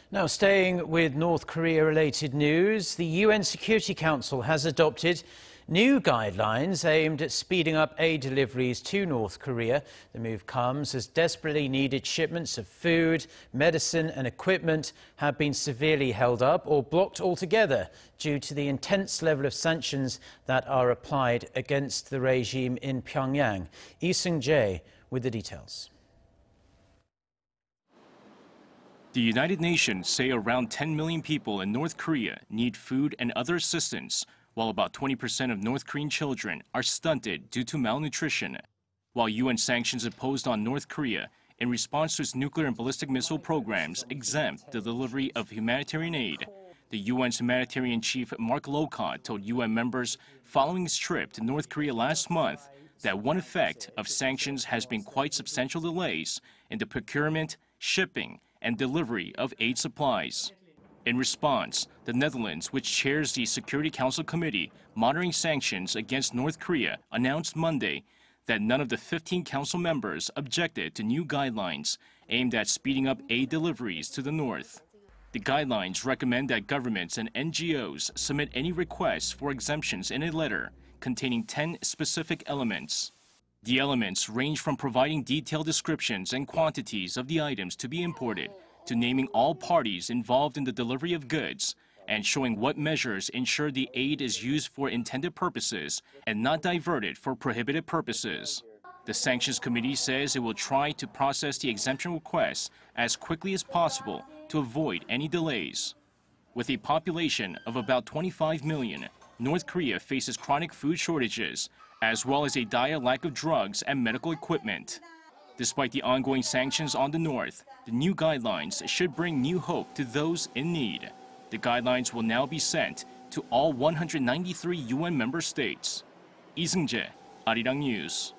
Now, staying with North Korea-related news, the UN Security Council has adopted new guidelines aimed at speeding up aid deliveries to North Korea. The move comes as desperately needed shipments of food, medicine and equipment have been severely held up or blocked altogether due to the intense level of sanctions that are applied against the regime in Pyongyang. Seung-jae with the details. The United Nations say around 10 million people in North Korea need food and other assistance, while about 20% of North Korean children are stunted due to malnutrition. While UN sanctions imposed on North Korea in response to its nuclear and ballistic missile programs exempt the delivery of humanitarian aid, the UN's humanitarian chief Mark Lowcock told UN members following his trip to North Korea last month that one effect of sanctions has been quite substantial delays in the procurement, shipping, and delivery of aid supplies. In response, the Netherlands, which chairs the Security Council Committee monitoring sanctions against North Korea, announced Monday that none of the 15 council members objected to new guidelines aimed at speeding up aid deliveries to the north. The guidelines recommend that governments and NGOs submit any requests for exemptions in a letter containing 10 specific elements. The elements range from providing detailed descriptions and quantities of the items to be imported, to naming all parties involved in the delivery of goods, and showing what measures ensure the aid is used for intended purposes and not diverted for prohibited purposes. The Sanctions Committee says it will try to process the exemption requests as quickly as possible to avoid any delays. With a population of about 25 million, North Korea faces chronic food shortages, as well as a dire lack of drugs and medical equipment. Despite the ongoing sanctions on the north, the new guidelines should bring new hope to those in need. The guidelines will now be sent to all 193 UN member states. Seung-jae, Arirang News.